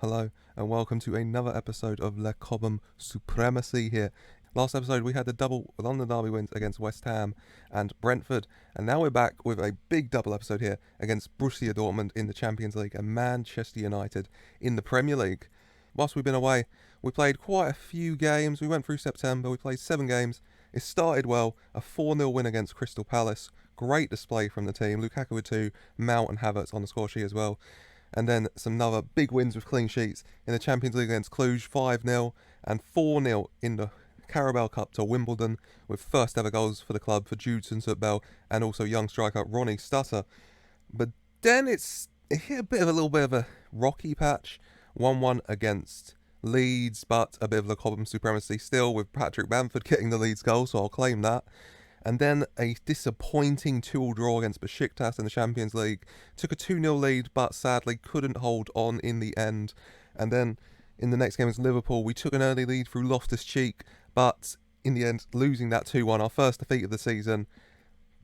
Hello, and welcome to another episode of Le Cobham Supremacy here. Last episode, we had the double London derby wins against West Ham and Brentford, and now we're back with a big double episode here against Borussia Dortmund in the Champions League and Manchester United in the Premier League. Whilst we've been away, we played quite a few games. We went through September, we played 7 games. It started well, a 4-0 win against Crystal Palace. Great display from the team. Lukaku with 2, Mount and Havertz on the score sheet as well. And then some other big wins with clean sheets in the Champions League against Cluj, 5-0 and 4-0 in the Carabao Cup to Wimbledon, with first ever goals for the club for Jude Soutbell and also young striker Ronnie Stutter. But then it hit a little bit of a rocky patch, 1-1 against Leeds, but a bit of the Cobham supremacy still, with Patrick Bamford getting the Leeds goal, so I'll claim that. And then a disappointing 2-2 draw against Besiktas in the Champions League. Took a 2-0 lead, but sadly couldn't hold on in the end. And then in the next game against Liverpool, we took an early lead through Loftus-Cheek, but in the end, losing that 2-1, our first defeat of the season.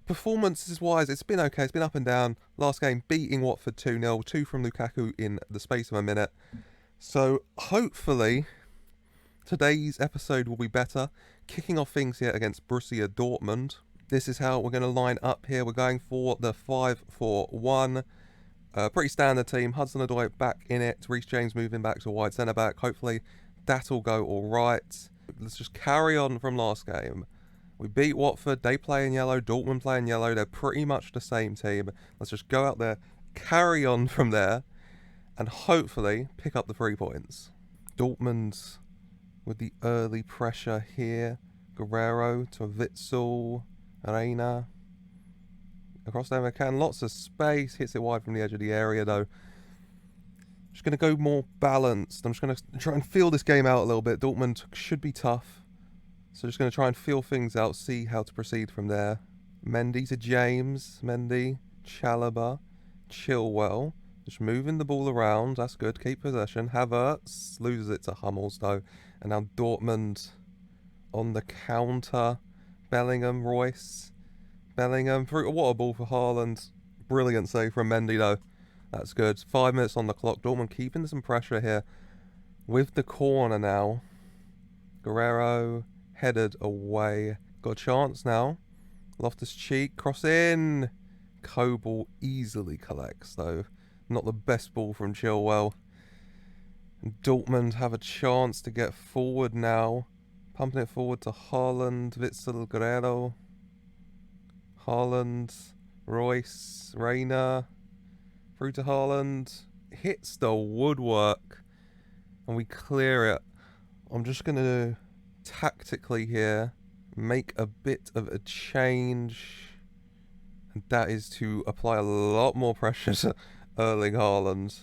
Performances-wise, it's been okay. It's been up and down. Last game, beating Watford 2-0, 2 from Lukaku in the space of a minute. So hopefully today's episode will be better. Kicking off things here against Borussia Dortmund. This is how we're going to line up here. We're going for the 5-4-1. Pretty standard team. Hudson-Odoi back in it. Reece James moving back to wide centre-back. Hopefully that'll go all right. Let's just carry on from last game. We beat Watford. They play in yellow. Dortmund play in yellow. They're pretty much the same team. Let's just go out there, carry on from there, and hopefully pick up the 3 points. Dortmund with the early pressure here. Guerrero to Witsel, Reina. Across there, McCann. Lots of space. Hits it wide from the edge of the area, though. Just going to go more balanced. I'm just going to try and feel this game out a little bit. Dortmund should be tough. So just going to try and feel things out, see how to proceed from there. Mendy to James. Mendy, Chalobah, Chilwell. Just moving the ball around. That's good. Keep possession. Havertz loses it to Hummels, though. And now Dortmund on the counter. Bellingham, Royce. Bellingham through. What a ball for Haaland. Brilliant save from Mendy, though. That's good. 5 minutes on the clock. Dortmund keeping some pressure here with the corner now. Guerrero headed away. Got a chance now. Loftus-Cheek. Cross in. Kobel easily collects, though. Not the best ball from Chilwell. Dortmund have a chance to get forward now. Pumping it forward to Haaland, Witsel, Guerrero. Haaland, Royce, Reina. Through to Haaland. Hits the woodwork. And we clear it. I'm just going to tactically here make a bit of a change. And that is to apply a lot more pressure to Erling Haaland.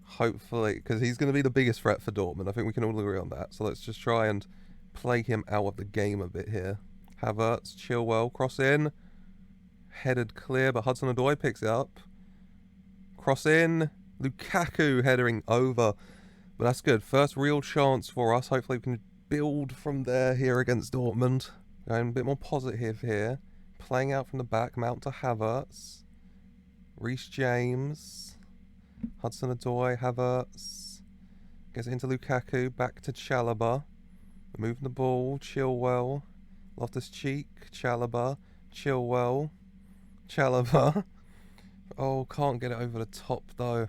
Hopefully, because he's going to be the biggest threat for Dortmund. I think we can all agree on that. So let's just try and play him out of the game a bit here. Havertz, Chilwell, cross in. Headed clear, but Hudson-Odoi picks it up. Cross in. Lukaku heading over. But that's good. First real chance for us. Hopefully we can build from there here against Dortmund. Going a bit more positive here. Playing out from the back. Mount to Havertz. Reece James. Hudson-Odoi, Havertz. Gets it into Lukaku. Back to Chalobah. Moving the ball. Chilwell. Loftus-Cheek. Chalobah. Chilwell. Chalobah. Oh, can't get it over the top, though.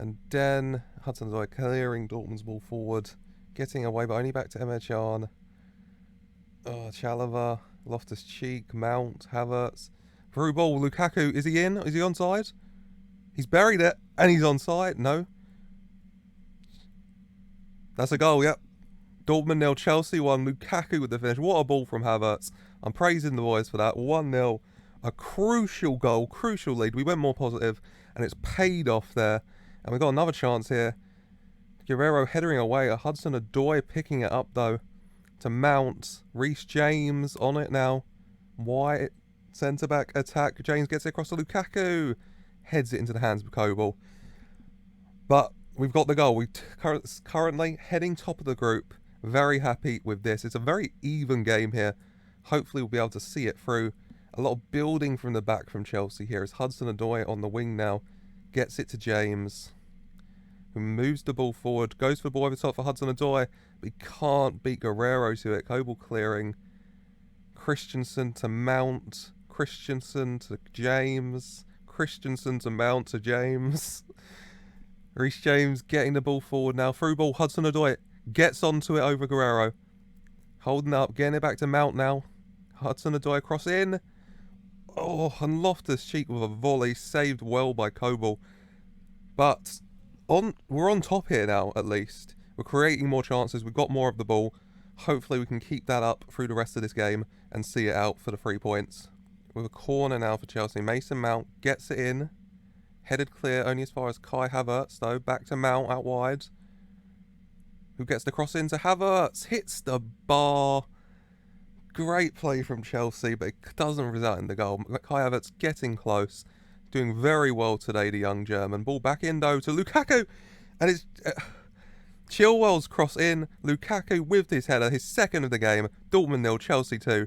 And then Hudson-Odoi clearing Dortmund's ball forward. Getting away, but only back to Emre Can. Oh, Chalobah. Loftus-Cheek. Mount. Havertz. Through ball. Lukaku. Is he in? Is he onside? He's buried it. And he's onside. No. That's a goal, yep. Dortmund 0, Chelsea 1. Lukaku with the finish. What a ball from Havertz. I'm praising the boys for that. 1-0. A crucial goal. Crucial lead. We went more positive. And it's paid off there. And we got another chance here. Guerrero heading away. A Hudson-Odoi picking it up, though. To Mount. Reece James on it now. White. Centre-back attack. James gets it across to Lukaku. Heads it into the hands of Kobel. But we've got the goal. We're currently heading top of the group. Very happy with this. It's a very even game here. Hopefully we'll be able to see it through. A lot of building from the back from Chelsea here as Hudson-Odoi on the wing now. Gets it to James. who moves the ball forward, goes for the ball over the top for Hudson-Odoi, but he can't beat Guerrero to it. Kobel clearing. Christensen to Mount. Christensen to James. Christensen to Mount to James. Reece James getting the ball forward now. Through ball, Hudson-Odoi gets onto it over Guerrero. Holding up, getting it back to Mount now. Hudson-Odoi cross in. Oh, and Loftus-Cheek with a volley, saved well by Kobel. But we're on top here now, at least. We're creating more chances, we've got more of the ball. Hopefully we can keep that up through the rest of this game and see it out for the 3 points. With a corner now for Chelsea. Mason Mount gets it in. Headed clear only as far as Kai Havertz, though. Back to Mount out wide. Who gets the cross into Havertz. Hits the bar. Great play from Chelsea, but it doesn't result in the goal. Kai Havertz getting close. Doing very well today, the young German. Ball back in, though, to Lukaku. And it's Chilwell's cross in. Lukaku with his header. His second of the game. Dortmund 0, Chelsea 2.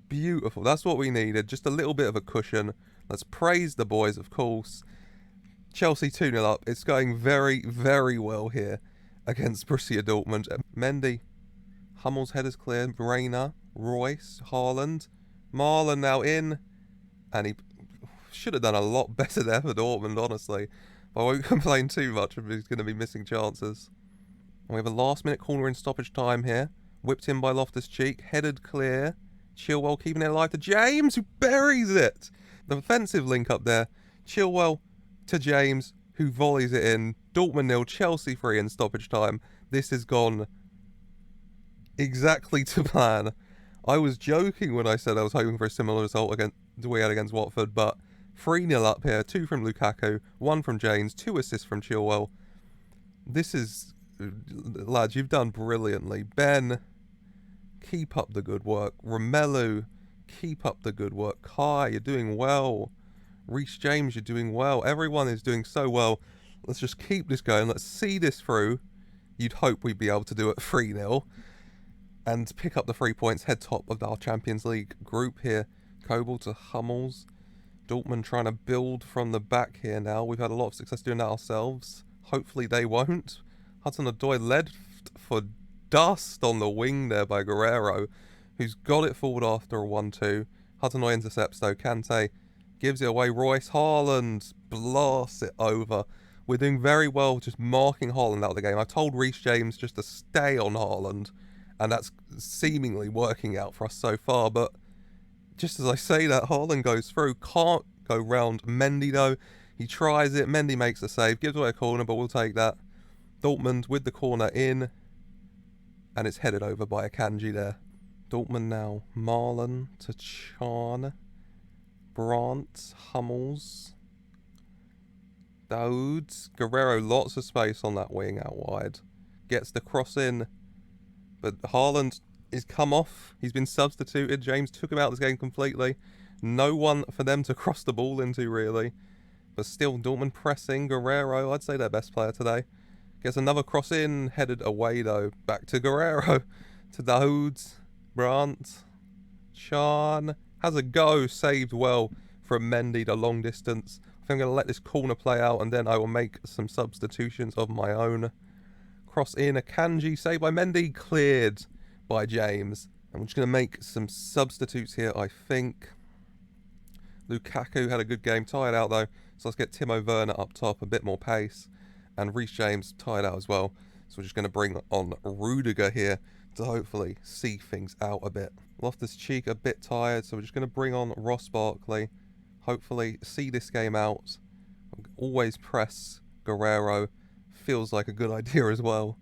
Beautiful. That's what we needed. Just a little bit of a cushion. Let's praise the boys, of course. Chelsea 2-0 up. It's going very, very well here against Borussia Dortmund. Mendy. Hummel's header's clear. Reina. Royce. Haaland. Marlon now in. And he should have done a lot better there for Dortmund, honestly. But I won't complain too much if he's going to be missing chances. And we have a last-minute corner in stoppage time here. Whipped in by Loftus-Cheek. Headed clear. Chilwell keeping it alive to James, who buries it. The offensive link up there. Chilwell to James, who volleys it in. Dortmund 0, Chelsea 3 in stoppage time. This has gone exactly to plan. I was joking when I said I was hoping for a similar result to we had against Watford, but 3-0 up here. 2 from Lukaku, 1 from James, 2 assists from Chilwell. This is... Lads, you've done brilliantly. Ben, keep up the good work. Romelu, keep up the good work. Kai, you're doing well. Reece James, you're doing well. Everyone is doing so well. Let's just keep this going. Let's see this through. You'd hope we'd be able to do it 3-0. And pick up the 3 points. Head top of our Champions League group here. Kobel to Hummels. Dortmund trying to build from the back here now. We've had a lot of success doing that ourselves. Hopefully they won't. Hudson-Odoi led for dust on the wing there by Guerrero, who's got it forward after a 1-2. Hudson-Odoi intercepts though. Kante gives it away. Royce. Haaland blasts it over. We're doing very well just marking Haaland out of the game. I told Reece James just to stay on Haaland, and that's seemingly working out for us so far. But just as I say that, Haaland goes through. Can't go round Mendy though. He tries it. Mendy makes a save. Gives away a corner, but we'll take that. Dortmund with the corner in. And it's headed over by Akanji there. Dortmund now. Marlon to Chan. Brandt. Hummels. Daoud. Guerrero, lots of space on that wing out wide. Gets the cross in. But Haaland is come off. He's been substituted. James took him out of this game completely. No one for them to cross the ball into, really. But still, Dortmund pressing. Guerrero, I'd say their best player today. Gets another cross in. Headed away, though. Back to Guerrero. To Daoud. Brandt. Chan. Has a go. Saved well from Mendy to long distance. I think I'm going to let this corner play out, and then I will make some substitutions of my own. Cross in. Akanji. Saved by Mendy. Cleared by James. I'm just going to make some substitutes here, I think. Lukaku had a good game. Tired out, though. So let's get Timo Werner up top. A bit more pace. And Reece James tired out as well. So we're just going to bring on Rudiger here to hopefully see things out a bit. Loftus-Cheek a bit tired, so we're just going to bring on Ross Barkley. Hopefully see this game out. Always press Guerrero. Feels like a good idea as well.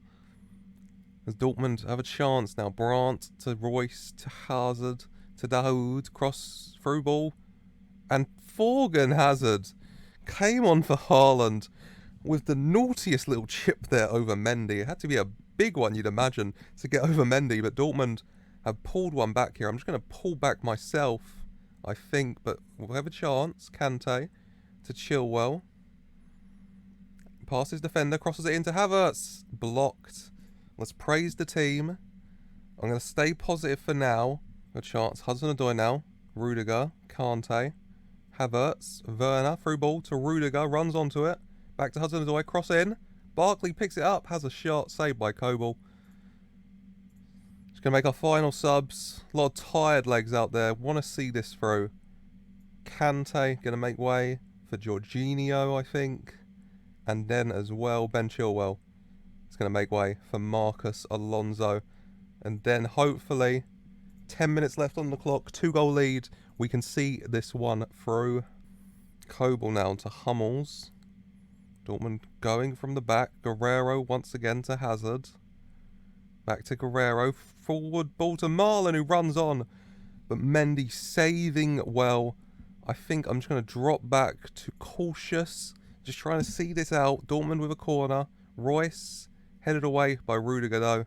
As Dortmund have a chance now. Brandt to Royce to Hazard to Daoud. Cross through ball. And Thorgan Hazard came on for Haaland with the naughtiest little chip there over Mendy. It had to be a big one, you'd imagine, to get over Mendy, but Dortmund have pulled one back here. I'm just going to pull back myself, I think, but we'll have a chance. Kante to Chilwell. Passes defender, crosses it into Havertz. Blocked. Let's praise the team. I'm going to stay positive for now. A chance. Hudson-Odoi now. Rudiger. Kante. Havertz. Werner. Through ball to Rudiger. Runs onto it. Back to Hudson-Odoi, cross in. Barkley picks it up, has a shot, saved by Kobel. Just going to make our final subs. A lot of tired legs out there. Want to see this through. Kante going to make way for Jorginho, I think. And then as well, Ben Chilwell is going to make way for Marcus Alonso. And then hopefully, 10 minutes left on the clock, 2-goal lead. We can see this one through. Kobel now to Hummels. Dortmund going from the back. Guerrero once again to Hazard. Back to Guerrero. Forward ball to Marlon, who runs on. But Mendy saving well. I think I'm just going to drop back to cautious. Just trying to see this out. Dortmund with a corner. Royce headed away by Rudiger though.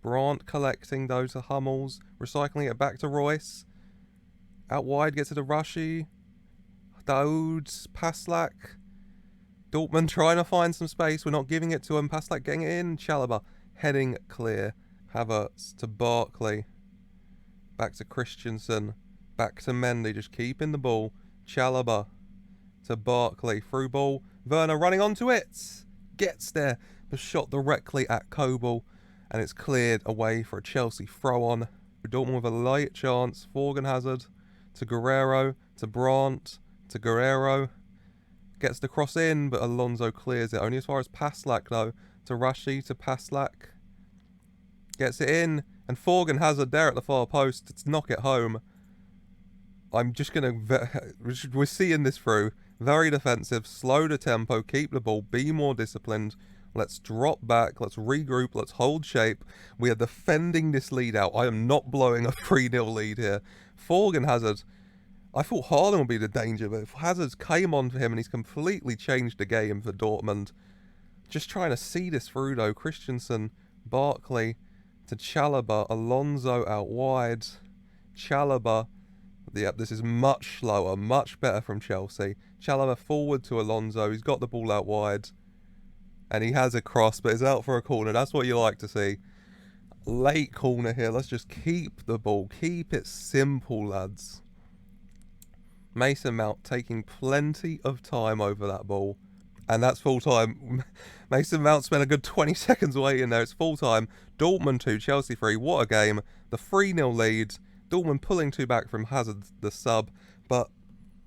Brandt collecting those to Hummels. Recycling it back to Royce. Out wide, gets it to Rushy. Daoud, Paslak. Dortmund trying to find some space. We're not giving it to him. Paslak getting it in. Chalobah heading clear. Havertz to Barkley. Back to Christensen. Back to Mendy. Just keeping the ball. Chalobah to Barkley. Through ball. Werner running onto it. Gets there. But shot directly at Kobel. And it's cleared away for a Chelsea throw-on. Dortmund with a late chance. Forgan Hazard to Guerrero. To Brandt. To Guerrero. Gets the cross in, but Alonso clears it. Only as far as Paslak, though. To Rushy, to Paslak. Gets it in. And Forgan Hazard there at the far post to knock it home. I'm just going to... We're seeing this through. Very defensive. Slow the tempo. Keep the ball. Be more disciplined. Let's drop back. Let's regroup. Let's hold shape. We are defending this lead out. I am not blowing a 3-0 lead here. Forgan Hazard... I thought Haaland would be the danger, but if Hazard came on for him and he's completely changed the game for Dortmund. Just trying to see this through though. Christensen, Barkley to Chalobah, Alonso out wide. Chalobah, yep, this is much slower, much better from Chelsea. Chalobah forward to Alonso, he's got the ball out wide. And he has a cross, but it's out for a corner. That's what you like to see. Late corner here, let's just keep the ball. Keep it simple, lads. Mason Mount taking plenty of time over that ball. And that's full time. Mason Mount spent a good 20 seconds waiting there. It's full time. Dortmund 2, Chelsea 3. What a game. The 3-0 lead. Dortmund pulling 2 back from Hazard, the sub. But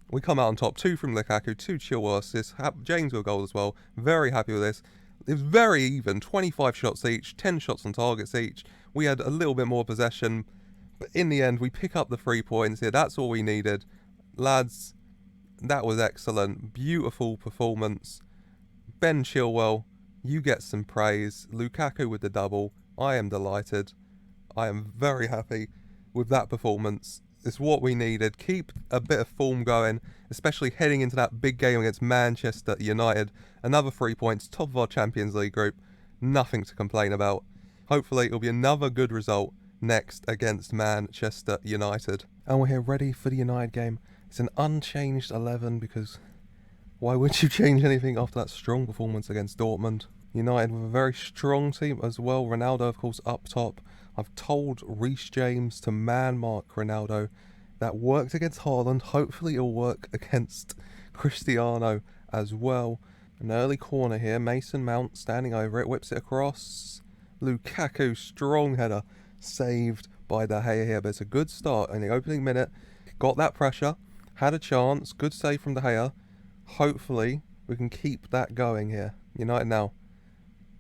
we come out on top. 2 from Lukaku, 2 Chilwell assists. James with a goal as well. Very happy with this. It was very even. 25 shots each. 10 shots on targets each. We had a little bit more possession. But in the end, we pick up the 3 points here. That's all we needed. Lads, that was excellent. Beautiful performance. Ben Chilwell, you get some praise. Lukaku with the double. I am delighted. I am very happy with that performance. It's what we needed. Keep a bit of form going, especially heading into that big game against Manchester United. Another 3 points, top of our Champions League group. Nothing to complain about. Hopefully it'll be another good result next against Manchester United. And we're here ready for the United game. It's an unchanged 11 because why would you change anything after that strong performance against Dortmund? United with a very strong team as well. Ronaldo, of course, up top. I've told Reece James to man-mark Ronaldo. That worked against Haaland. Hopefully it'll work against Cristiano as well. An early corner here. Mason Mount standing over it. Whips it across. Lukaku, strong header. Saved by De Gea here. But it's a good start in the opening minute. Got that pressure. Had a chance. Good save from De Gea. Hopefully, we can keep that going here. United now.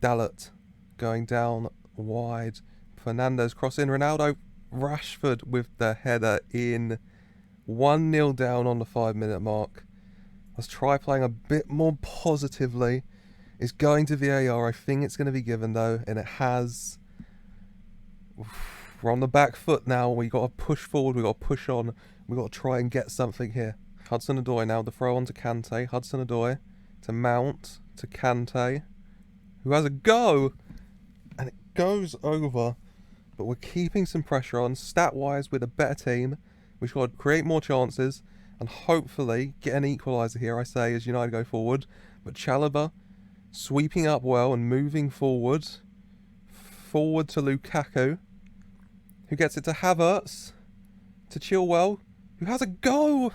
Dalot going down wide. Fernandes crossing. Ronaldo. Rashford with the header in. 1-0 down on the 5-minute mark. Let's try playing a bit more positively. It's going to VAR. I think it's going to be given though. And it has. We're on the back foot now. We got to push forward. We got to push on. We got to try and get something here. Hudson-Odoi now. The throw on to Kante. Hudson-Odoi to Mount to Kante, who has a go, and it goes over. But we're keeping some pressure on. Stat-wise, we're the better team. We've got to create more chances and hopefully get an equaliser here. I say as United go forward. But Chalobah sweeping up well and moving forward. Forward to Lukaku, who gets it to Havertz, to Chilwell, who has a go,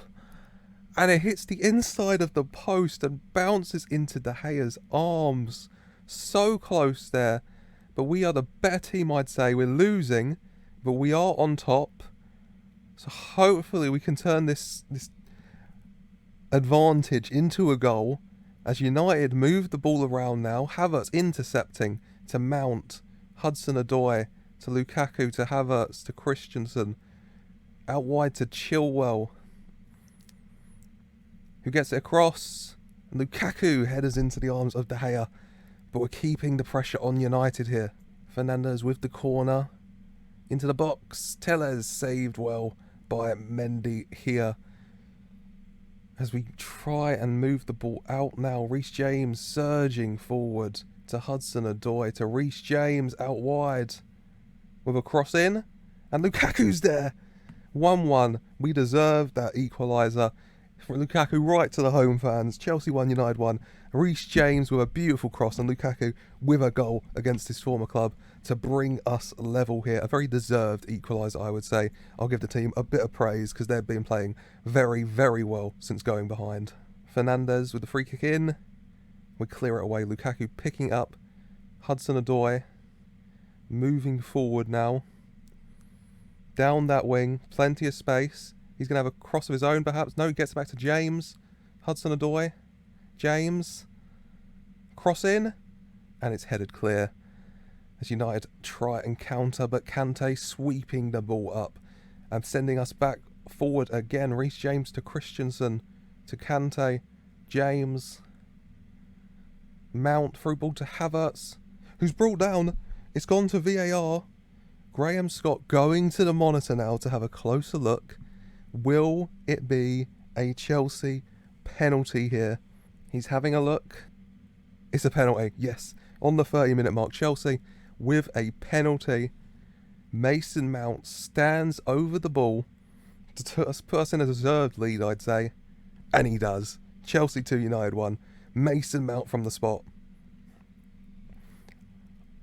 and it hits the inside of the post and bounces into De Gea's arms. So close there. But we are the better team, I'd say. We're losing, but we are on top. So hopefully we can turn this advantage into a goal. As United move the ball around now. Havertz intercepting to Mount. Hudson-Odoi to Lukaku to Havertz to Christensen. Out wide to Chilwell, who gets it across. Lukaku headers into the arms of De Gea. But we're keeping the pressure on United here. Fernandes with the corner. Into the box. Telles saved well by Mendy here. As we try and move the ball out now. Reece James surging forward to Hudson-Odoi to Reece James out wide. With a cross in. And Lukaku's there. 1-1. We deserved that equaliser. From Lukaku right to the home fans. Chelsea 1, United 1. Reece James with a beautiful cross and Lukaku with a goal against his former club to bring us level here. A very deserved equaliser, I would say. I'll give the team a bit of praise because they've been playing very, very well since going behind. Fernandes with the free kick in. We clear it away. Lukaku picking up. Hudson-Odoi moving forward now. Down that wing. Plenty of space. He's going to have a cross of his own, perhaps. No, he gets it back to James. Hudson-Odoi. James. Cross in. And it's headed clear. As United try and counter, but Kante sweeping the ball up. And sending us back forward again. Reece James to Christensen. To Kante. James. Mount through ball to Havertz. Who's brought down. It's gone to VAR. Graham Scott going to the monitor now to have a closer look. Will it be a Chelsea penalty here? He's having a look. It's a penalty, yes. On the 30-minute mark, Chelsea with a penalty. Mason Mount stands over the ball to put us in a deserved lead, I'd say. And he does. Chelsea 2, United 1. Mason Mount from the spot.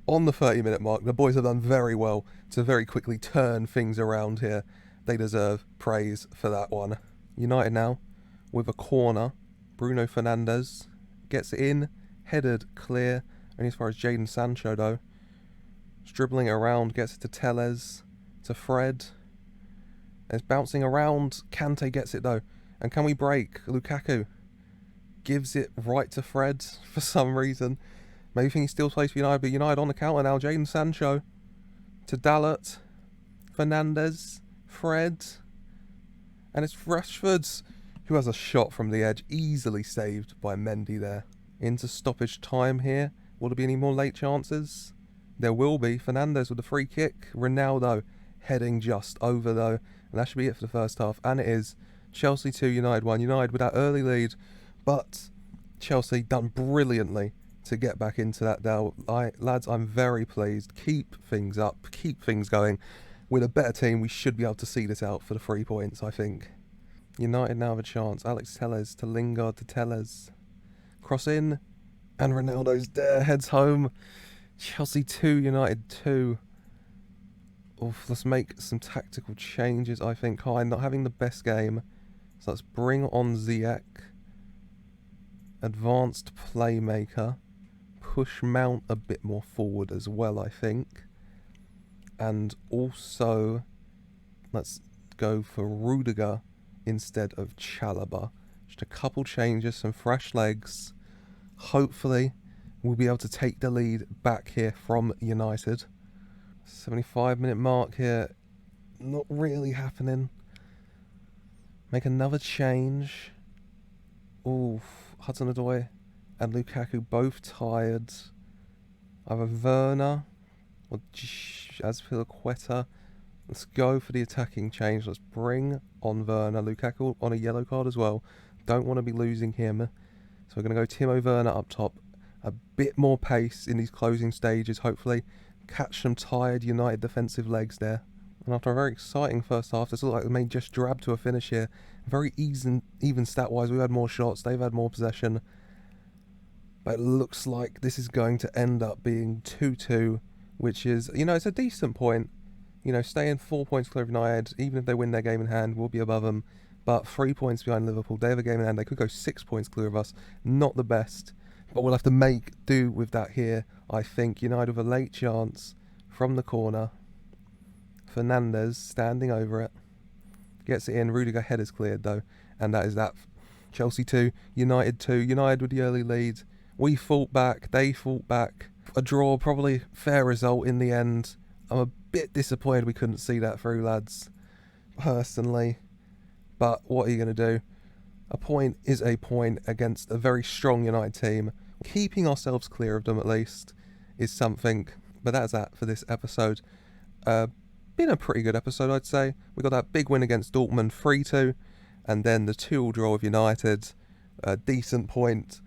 On the 30-minute mark, the boys have done very well to very quickly turn things around here. They deserve praise for that one. United now with a corner. Bruno Fernandes gets it in, headed clear. Only as far as Jadon Sancho though. Dribbling it around, gets it to Telles, to Fred. And it's bouncing around. Kante gets it though. And can we break? Lukaku gives it right to Fred for some reason. Maybe think he still plays for United, but United on the counter now. Jadon Sancho to Dalot. Fernandes. Fred. And it's Rashford who has a shot from the edge. Easily saved by Mendy there. Into stoppage time here. Will there be any more late chances? There will be. Fernandes with the free kick. Ronaldo heading just over though. And that should be it for the first half. And it is. Chelsea 2, United 1. United with that early lead. But Chelsea done brilliantly to get back into that now. Lads, I'm very pleased. Keep things up. Keep things going. With a better team, we should be able to see this out for the 3 points, I think. United now have a chance. Alex Telles to Lingard to Telles. Cross in. And Ronaldo's there. Heads home. Chelsea 2, United 2. Oof, let's make some tactical changes, I think. Kai not having the best game. So let's bring on Ziyech. Advanced playmaker. Push Mount a bit more forward as well, I think. And also, let's go for Rudiger instead of Chalobah. Just a couple changes, some fresh legs. Hopefully, we'll be able to take the lead back here from United. 75-minute mark here. Not really happening. Make another change. Ooh, Hudson-Odoi and Lukaku both tired. Either Werner or Azpilicueta. Let's go for the attacking change. Let's bring on Werner. Lukaku on a yellow card as well. Don't want to be losing him. So we're going to go Timo Werner up top. A bit more pace in these closing stages, hopefully. Catch some tired United defensive legs there. And after a very exciting first half, this looks like we may just drab to a finish here. Very even stat-wise. We've had more shots. They've had more possession. But it looks like this is going to end up being 2-2, which is, it's a decent point. Staying 4 points clear of United, even if they win their game in hand, we'll be above them. But 3 points behind Liverpool. They have a game in hand. They could go 6 points clear of us. Not the best. But we'll have to make do with that here. I think United with a late chance from the corner. Fernandes standing over it. Gets it in. Rudiger head is cleared though. And that is that. Chelsea 2, United 2. United with the early lead. We fought back. They fought back. A draw, probably fair result in the end. I'm a bit disappointed we couldn't see that through, lads. Personally. But what are you going to do? A point is a point against a very strong United team. Keeping ourselves clear of them at least is something. But that's that for this episode. Been a pretty good episode, I'd say. We got that big win against Dortmund, 3-2. And then the 2-2 draw with United. A decent point.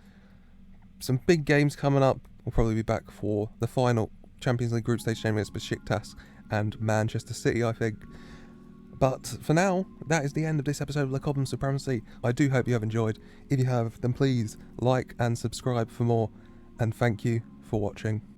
Some big games coming up. We'll probably be back for the final Champions League group stage game against Besiktas and Manchester City, I think. But for now, that is the end of this episode of Le Cobham Supremacy. I do hope you have enjoyed. If you have, then please like and subscribe for more. And thank you for watching.